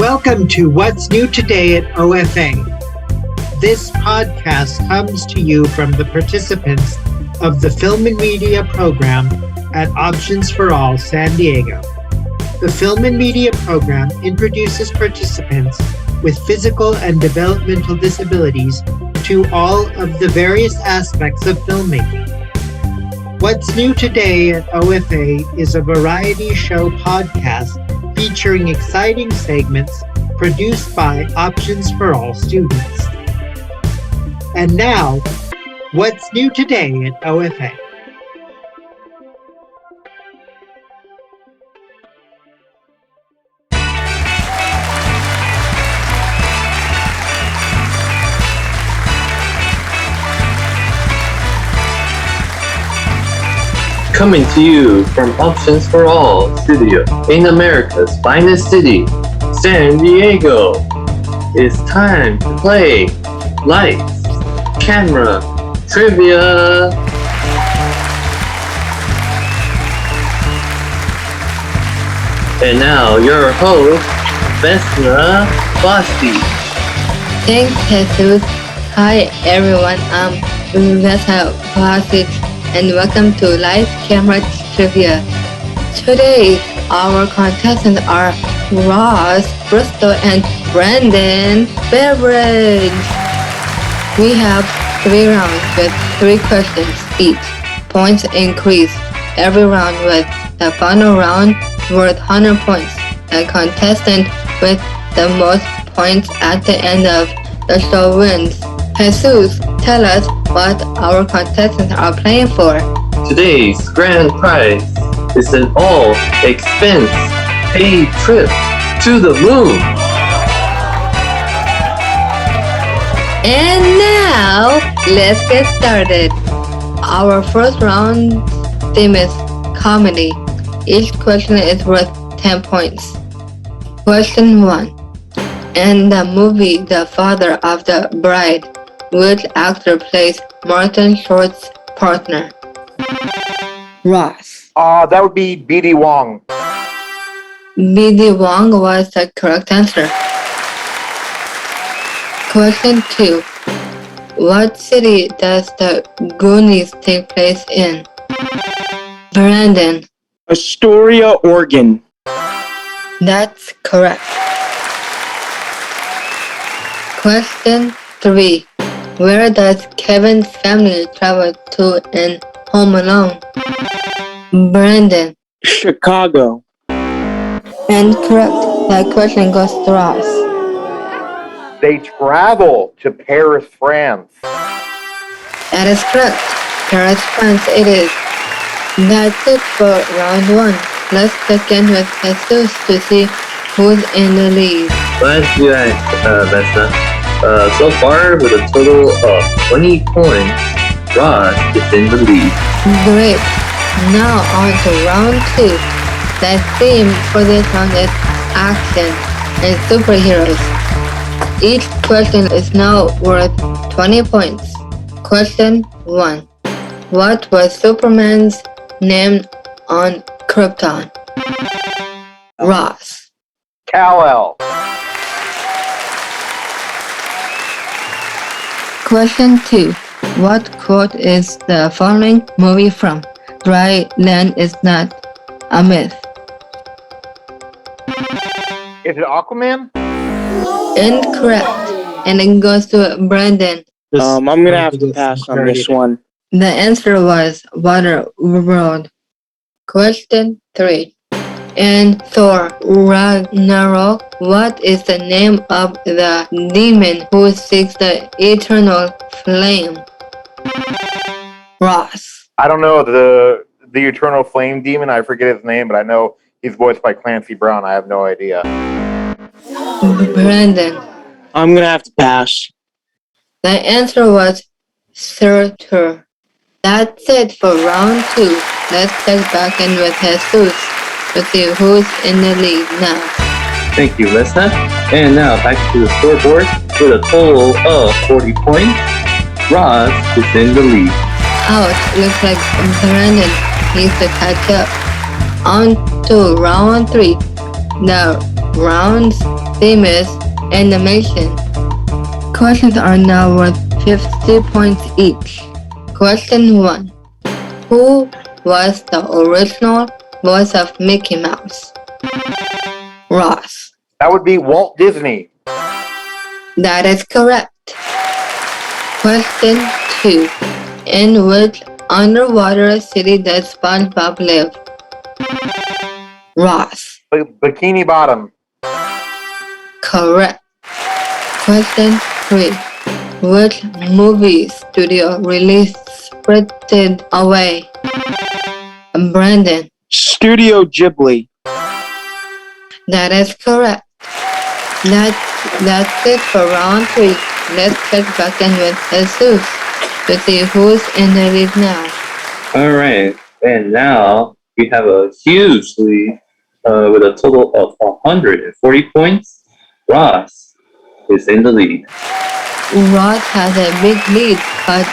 Welcome to What's New Today at OFA. This podcast comes to you from the participants of the Film and Media program at Options for All San Diego. The Film and Media program introduces participants with physical and developmental disabilities to all of the various aspects of filmmaking. What's New Today at OFA is a variety show podcast featuring exciting segments produced by Options for All students. And now, what's new today at OFA? Coming to you from Options for All studio in America's finest city, San Diego. It's time to play Lights, Camera, Trivia. And now your host, Vesna, Vasich. Thanks, Jesus. Hi everyone, I'm Vesna, Vasich, and welcome to Live Camera Trivia. Today, our contestants are Ross, Bristow, and Brandon Beverage. We have 3 rounds with 3 questions each. Points increase every round with the final round worth 100 points. The contestant with the most points at the end of the show wins. Jesus, tell us what our contestants are playing for. Today's grand prize is an all-expense paid trip to the moon. And now, let's get started. Our first round theme is comedy. Each question is worth 10 points. Question 1. In the movie The Father of the Bride, which actor plays Martin Short's partner? Ross. That would be B.D. Wong. B.D. Wong was the correct answer. Question 2. What city does the Goonies take place in? Brandon. Astoria, Oregon. That's correct. Question 3. Where does Kevin's family travel to in Home Alone? Brandon. Chicago. Incorrect. That question goes to Ross. They travel to Paris, France. That is correct. Paris, France it is. That's it for round 1. Let's begin with Jesus to see who's in the lead. Glad you asked, Vesna. So far, with a total of 20 points, Ross is in the lead. Great. Now on to round 2. The theme for this round is action and superheroes. Each question is now worth 20 points. Question 1. What was Superman's name on Krypton? Ross. Kal-El. Question 2. What quote is the following movie from? Dry land is not a myth. Is it Aquaman? Incorrect. And it goes to Brandon. I'm gonna have to pass on this one. The answer was Waterworld. Question 3. In Thor Ragnarok, what is the name of the demon who seeks the eternal flame? Ross. I don't know the Eternal Flame Demon. I forget his name, but I know he's voiced by Clancy Brown. I have no idea. Brandon. I'm gonna have to pass. The answer was Surtur. That's it for round 2. Let's check back in with Jesus to see who's in the lead now. Thank you, Vesna. And now back to the scoreboard with a total of 40 points. Ross is in the lead. Ouch, looks like Brandon needs to catch up. On to round 3. The rounds famous animation. Questions are now worth 50 points each. Question 1. Who was the original voice of Mickey Mouse? Ross. That would be Walt Disney. That is correct. Question 2. In which underwater city does SpongeBob live? Ross. Bikini Bottom. Correct. Question 3. Which movie studio released Spirited Away? Brandon. Studio Ghibli. That is correct. That's it for round 3. Let's check back in with Jesus to see who's in the lead now. Alright, and now we have a huge lead with a total of 140 points. Ross is in the lead. Ross has a big lead, but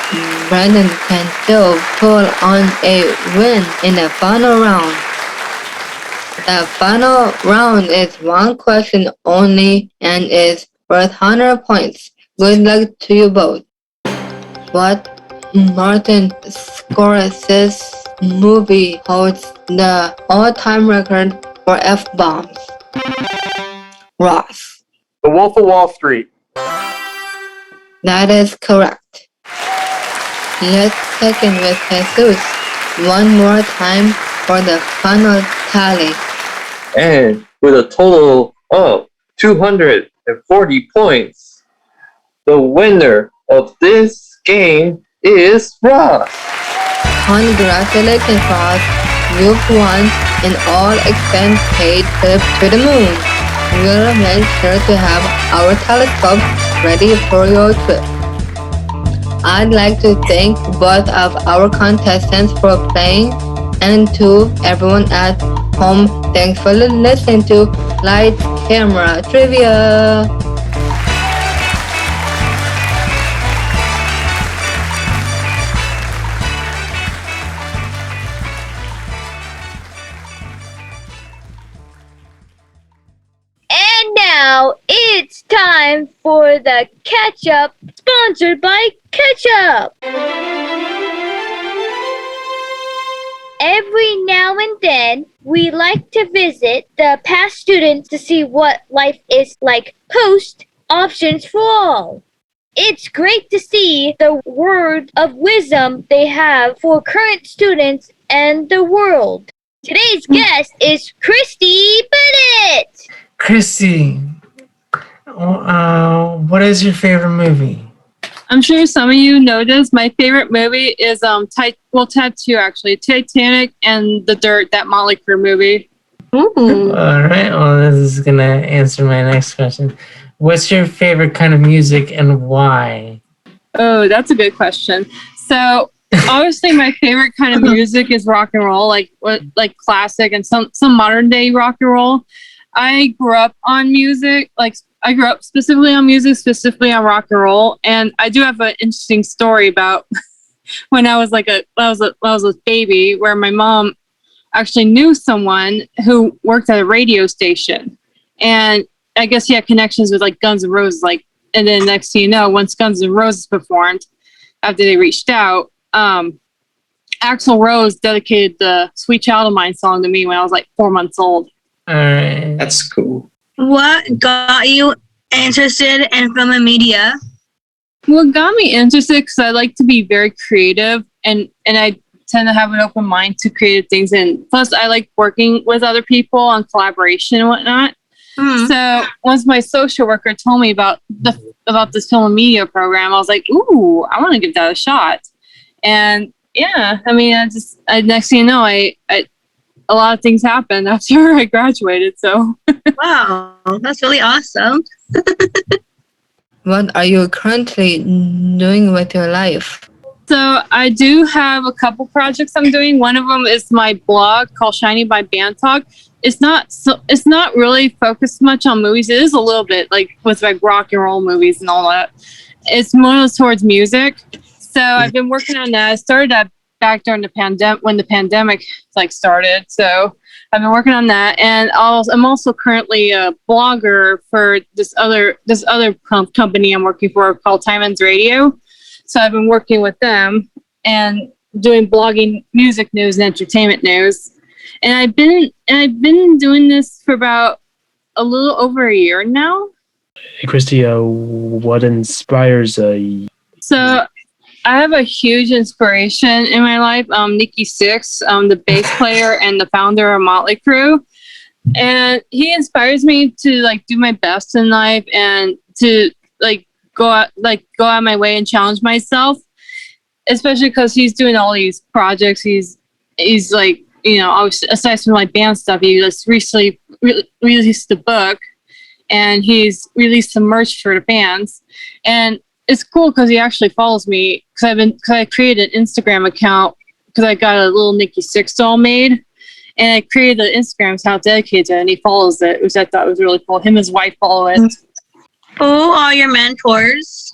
Brandon can still pull on a win in the final round. The final round is one question only and is worth 100 points. Good luck to you both. What Martin Scorsese's movie holds the all-time record for F-bombs? Ross. The Wolf of Wall Street. That is correct. Let's check in with Jesus one more time for the final tally. And with a total of 240 points, the winner of this game is Ross. Congratulations, Ross. You've won an all-expense paid trip to the moon. We'll make sure to have our telescope ready for your trip. I'd like to thank both of our contestants for playing, and to everyone at home, thanks for listening to Light Camera Trivia. And now it's time for the Ketchup, sponsored by Ketchup. Every now and then, we like to visit the past students to see what life is like post Options for All. It's great to see the word of wisdom they have for current students and the world. Today's guest is Christy Bennett. Christy, what is your favorite movie? I'm sure some of you know this. My favorite movie is Tattoo actually, Titanic and The Dirt, that Motley Crue movie. Ooh. All right, well, this is going to answer my next question. What's your favorite kind of music and why? Oh, that's a good question. So obviously my favorite kind of music is rock and roll, like classic and some modern day rock and roll. I grew up on music, I grew up specifically on music, specifically on rock and roll, and I do have an interesting story about when I was a baby, where my mom actually knew someone who worked at a radio station, and I guess he had connections with like Guns N' Roses, and then next thing you know, once Guns N' Roses performed, after they reached out, Axel Rose dedicated the "Sweet Child of Mine" song to me when I was like 4 months old. All right. That's cool. What got you interested in film and media? What got me interested, because I like to be very creative, and I tend to have an open mind to creative things, and plus I like working with other people on collaboration and whatnot. Mm-hmm. So once my social worker told me about this film and media program, I was like, ooh, I want to give that a shot. And yeah, I mean, next thing you know, I a lot of things happened after I graduated. So Wow, that's really awesome. What are you currently doing with your life? So I do have a couple projects I'm doing. One of them is my blog called Shiny by Band Talk. It's not really focused much on movies. It is a little bit with rock and roll movies and all that. It's more towards music. So I've been working on that. I started a back during the pandemic when the pandemic started. So I've been working on that, and I'm also currently a blogger for this other company I'm working for called Time Ends Radio. So I've been working with them and doing blogging music news and entertainment news. And I've been doing this for about a little over a year now. Hey, Christy, what inspires you? So I have a huge inspiration in my life. Nikki Sixx, the bass player and the founder of Motley Crue. And he inspires me to do my best in life and to go out of my way and challenge myself, especially because he's doing all these projects. He's aside from band stuff, he just recently released a book, and he's released some merch for the fans. And it's cool because he actually follows me because I created an Instagram account because I got a little Nikki Sixx doll made, and I created the Instagram account dedicated to it, and he follows it, which I thought was really cool. Him and his wife follow it. Who are your mentors?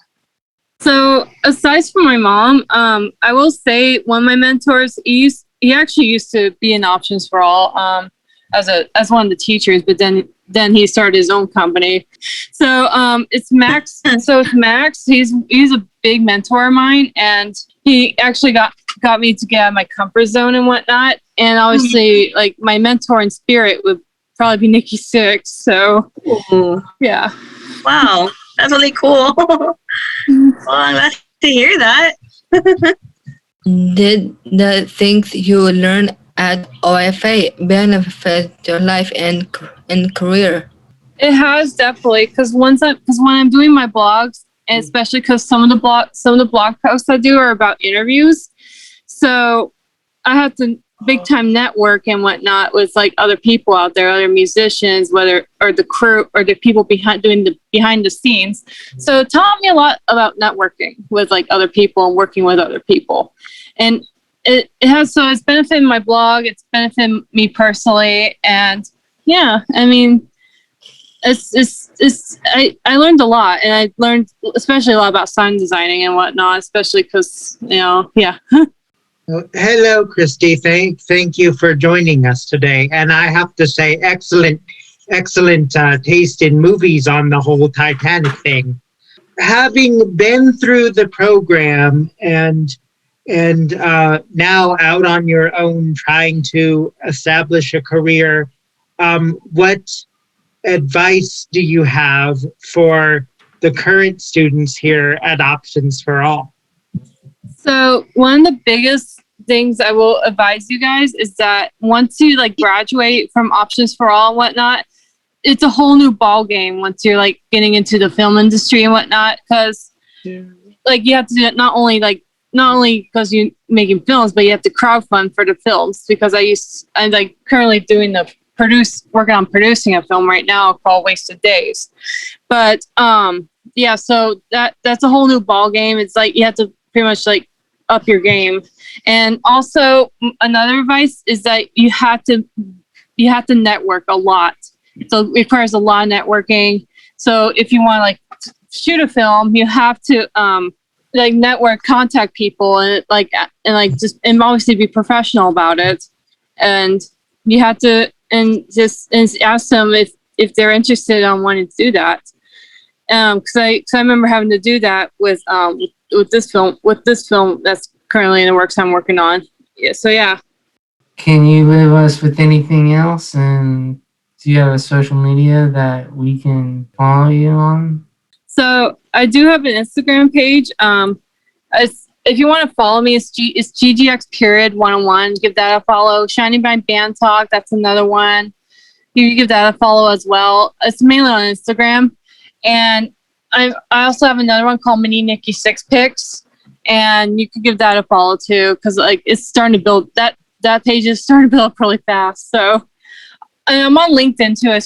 So aside from my mom, I will say one of my mentors, he actually used to be in Options for All as one of the teachers, but then he started his own company. So it's Max. So it's Max. He's a big mentor of mine, and he actually got me to get out of my comfort zone and whatnot. And obviously, my mentor in spirit would probably be Nikki Sixx. So yeah. Wow, that's really cool. Well, I'm glad to hear that. Did the things you learned at OFA benefit your life and career? It has, definitely, because when I'm doing my blogs, and especially because some of the blog posts I do are about interviews, so I have to big time network and whatnot with other people out there, other musicians, or the crew or the people behind the scenes. So it taught me a lot about networking with other people and working with other people, and it's benefited my blog, it's benefited me personally, and yeah, I mean, I learned a lot, and I learned especially a lot about sign designing and whatnot, especially because yeah. Hello, Christy. Thank you for joining us today. And I have to say, excellent taste in movies on the whole Titanic thing. Having been through the program and now out on your own trying to establish a career, what advice do you have for the current students here at Options for All? So one of the biggest things I will advise you guys is that once you graduate from Options for All and whatnot, it's a whole new ball game once you're getting into the film industry and whatnot, because you have to do it not only because you're making films, but you have to crowdfund for the films, because I'm currently working on producing a film right now called Wasted Days. But yeah, so that's a whole new ball game. It's you have to pretty much up your game. And also another advice is that you have to network a lot. So it requires a lot of networking. So if you want to shoot a film, you have to network, contact people, and and obviously be professional about it. And you have to and ask them if they're interested on wanting to do that. Because I remember having to do that with this film that's currently in the works I'm working on. Yeah, so yeah. Can you leave us with anything else? And do you have a social media that we can follow you on? So I do have an Instagram page. If you want to follow me, it's GGX101. Give that a follow. Shining by Band Talk, that's another one. You can give that a follow as well. It's mainly on Instagram. And I also have another one called Mini Nikki Sixx Pics, and you can give that a follow too, because it's starting to build. That page is starting to build up really fast. So I'm on LinkedIn too.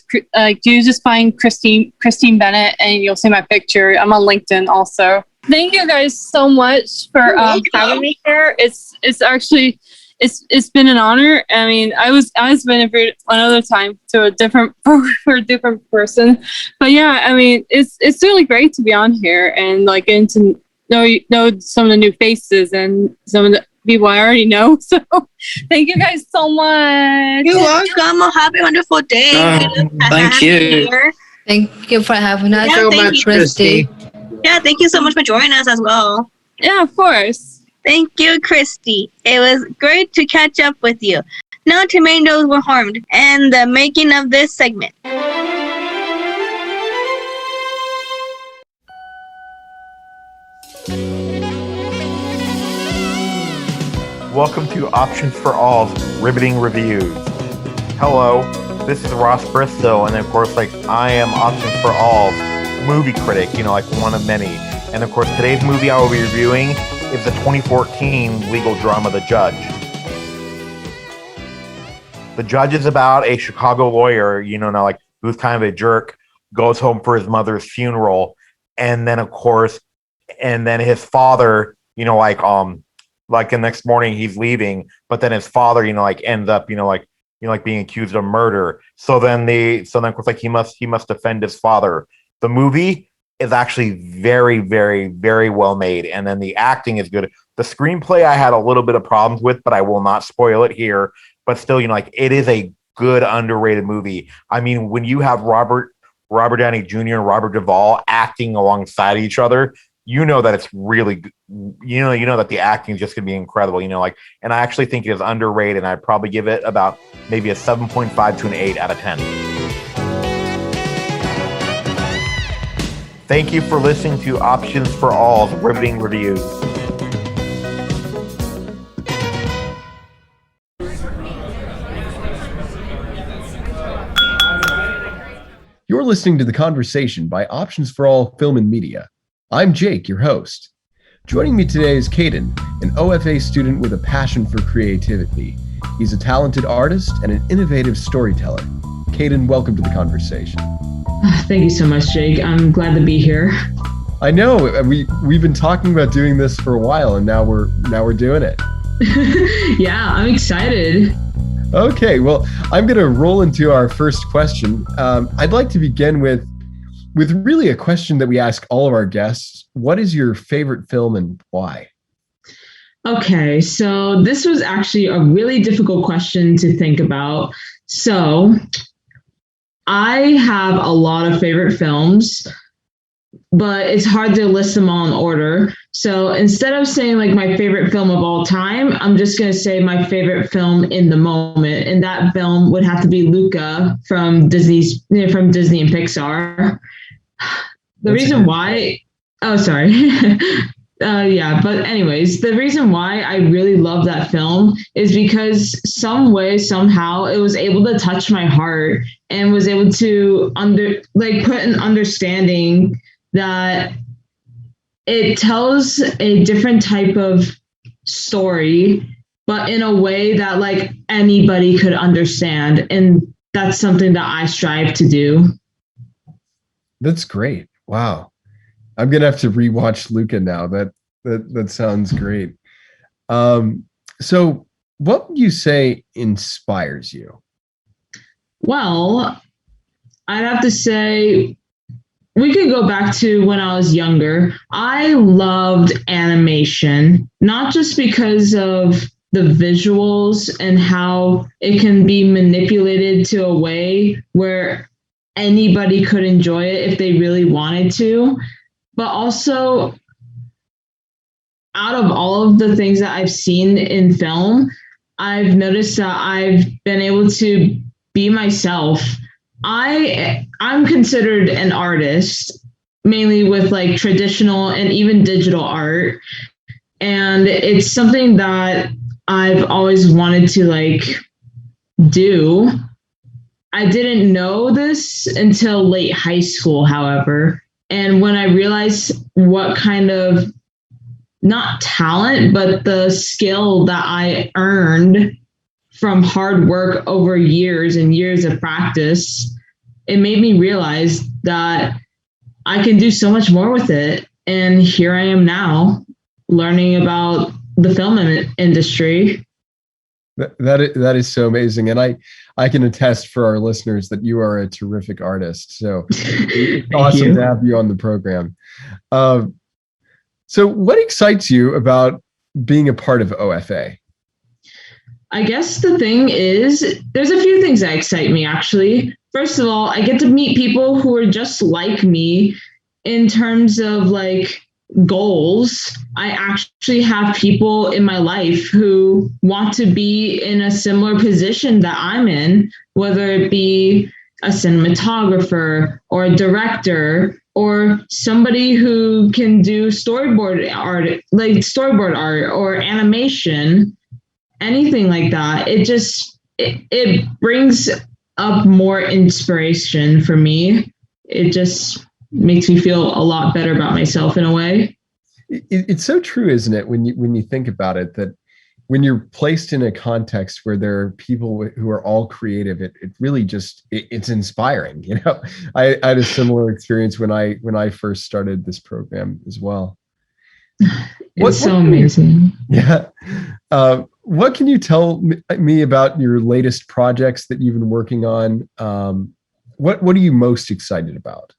You just find Christine Bennett, and you'll see my picture. I'm on LinkedIn also. Thank you guys so much for having me here. It's actually it's been an honor. I mean, I was interviewed another time to a different for a different person, but yeah, I mean, it's really great to be on here and getting to know some of the new faces and some of the people I already know. So thank you guys so much. You're welcome. Have a wonderful day. Thank you. Thank you for having us. Yeah, So thank much, you. Christy. Yeah, thank you so much for joining us as well. Yeah, of course. Thank you, Christy. It was great to catch up with you. No tomatoes were harmed in the making of this segment. Welcome to Options for All's Riveting Reviews. Hello, this is Ross Bristow, and of course, I am Options for All's movie critic, one of many. And of course, today's movie I will be reviewing is the 2014 legal drama, The Judge. The Judge is about a Chicago lawyer, who's kind of a jerk, goes home for his mother's funeral, and then, of course, his father, the next morning he's leaving, but then his father, ends up, being accused of murder. So then, of course, he must defend his father. The movie is actually very, very, very well made, and then the acting is good. The screenplay I had a little bit of problems with, but I will not spoil it here. But still, it is a good, underrated movie. I mean, when you have Robert Downey Jr. and Robert Duvall acting alongside each other, that it's really good. That the acting is just going to be incredible, and I actually think it is underrated, and I'd probably give it about maybe a 7.5 to an 8 out of 10. Thank you for listening to Options for All's Riveting Reviews. You're listening to The Conversation by Options for All Film and Media. I'm Jake, your host. Joining me today is Caden, an OFA student with a passion for creativity. He's a talented artist and an innovative storyteller. Caden, welcome to The Conversation. Thank you so much, Jake. I'm glad to be here. I know, we've been talking about doing this for a while, and now we're doing it. Yeah, I'm excited. Okay, well, I'm going to roll into our first question. I'd like to begin with really a question that we ask all of our guests. What is your favorite film and why? Okay, so this was actually a really difficult question to think about. So I have a lot of favorite films, but it's hard to list them all in order. So instead of saying my favorite film of all time, I'm just going to say my favorite film in the moment. And that film would have to be Luca from Disney and Pixar. The reason why, yeah, but anyways, the reason why I really love that film is because some way, somehow, it was able to touch my heart and was able to put an understanding that it tells a different type of story, but in a way that anybody could understand. And that's something that I strive to do. That's great. Wow. I'm going to have to rewatch Luca now. That sounds great. So what would you say inspires you? Well, I'd have to say we could go back to when I was younger. I loved animation, not just because of the visuals and how it can be manipulated to a way where anybody could enjoy it if they really wanted to, but also out of all of the things that I've seen in film, I've noticed that I've been able to be myself. I'm considered an artist, mainly with traditional and even digital art. And it's something that I've always wanted to do. I didn't know this until late high school, however. And when I realized what kind of, not talent, but the skill that I earned from hard work over years and years of practice, it made me realize that I can do so much more with it. And here I am now learning about the film industry. That is so amazing. And I can attest for our listeners that you are a terrific artist. So it's awesome to have you on the program. So what excites you about being a part of OFA? I guess the thing is, there's a few things that excite me, actually. First of all, I get to meet people who are just like me in terms of like goals. I actually have people in my life who want to be in a similar position that I'm in, whether it be a cinematographer or a director or somebody who can do storyboard art or animation, anything like that. It brings up more inspiration for me. It just makes me feel a lot better about myself in a way. It's so true, isn't it? When you think about it, that when you're placed in a context where there are people who are all creative, it really just, it's inspiring. You know, I had a similar experience when I first started this program as well. It's so amazing. Yeah. What can you tell me about your latest projects that you've been working on? What are you most excited about?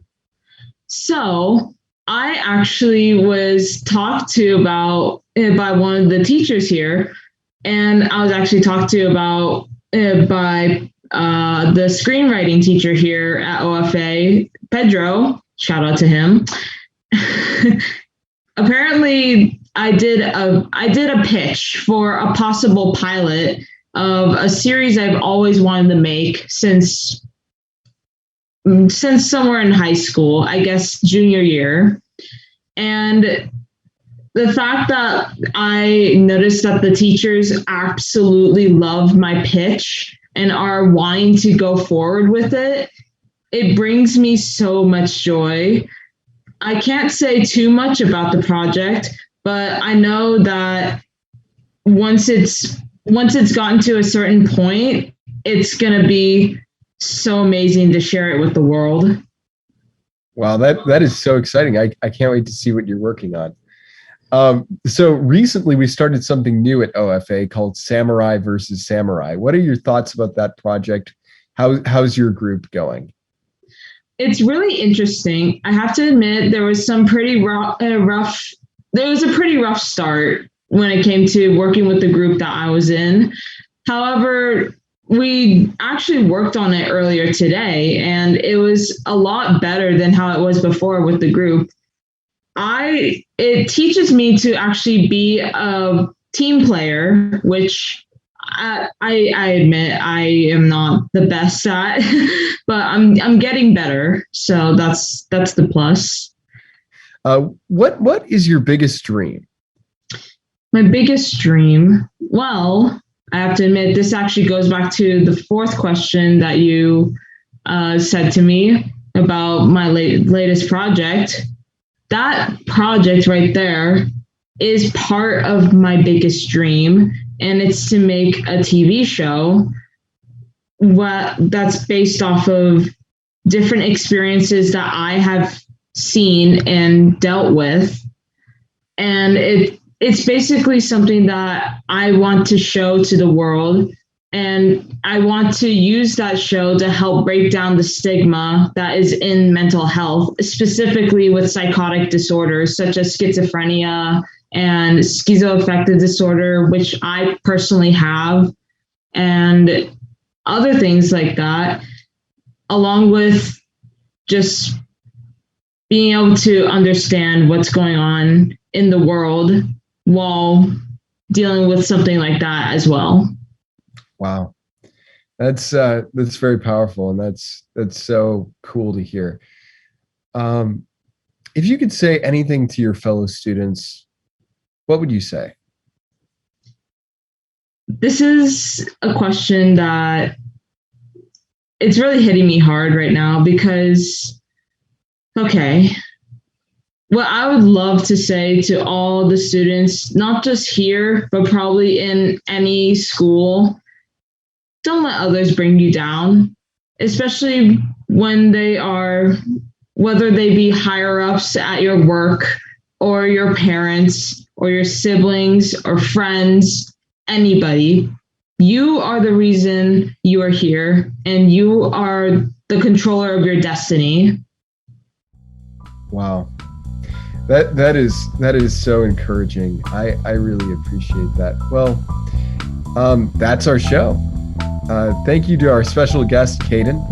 So I actually was talked to about by one of the teachers here, and I was actually talked to about by the screenwriting teacher here at OFA, Pedro. Shout out to him. Apparently, I did a pitch for a possible pilot of a series I've always wanted to make since somewhere in high school, I guess junior year. And the fact that I noticed that the teachers absolutely love my pitch and are wanting to go forward with it, it brings me so much joy. I can't say too much about the project, but I know that once it's gotten to a certain point, it's going to be so amazing to share it with the world. Wow, that is so exciting. I can't wait to see what you're working on. So recently we started something new at OFA called Samurai versus Samurai. What are your thoughts about that project? How's your group going? It's really interesting. I have to admit there was some pretty rough. There was a pretty rough start when it came to working with the group that I was in. However, we actually worked on it earlier today, and it was a lot better than how it was before with the group. It teaches me to actually be a team player, which I admit I am not the best at, but I'm getting better. So that's the plus. What is your biggest dream? My biggest dream? Well, I have to admit, this actually goes back to the fourth question that you said to me about my latest project. That project right there is part of my biggest dream, and it's to make a TV show that's based off of different experiences that I have seen and dealt with. And it's basically something that I want to show to the world. And I want to use that show to help break down the stigma that is in mental health, specifically with psychotic disorders such as schizophrenia and schizoaffective disorder, which I personally have, and other things like that, along with just being able to understand what's going on in the world while dealing with something like that as well. Wow. That's very powerful, and that's so cool to hear. If you could say anything to your fellow students, what would you say? This is a question that it's really hitting me hard right now because, okay, what I would love to say to all the students, not just here, but probably in any school, don't let others bring you down, especially when they are, whether they be higher ups at your work or your parents or your siblings or friends, anybody. You are the reason you are here, and you are the controller of your destiny. Wow. That is so encouraging. I really appreciate that. Well, that's our show. Thank you to our special guest, Caden.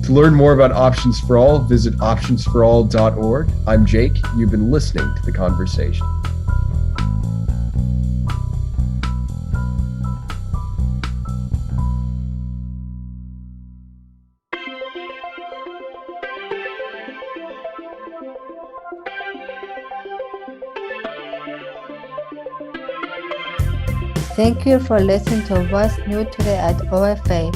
To learn more about Options for All, visit optionsforall.org. I'm Jake. You've been listening to The Conversation. Thank you for listening to What's New Today at OFA.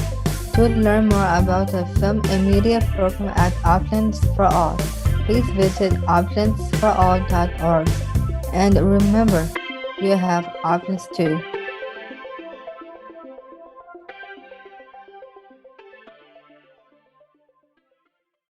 To learn more about the film and media program at Options for All, please visit optionsforall.org. And remember, you have options too.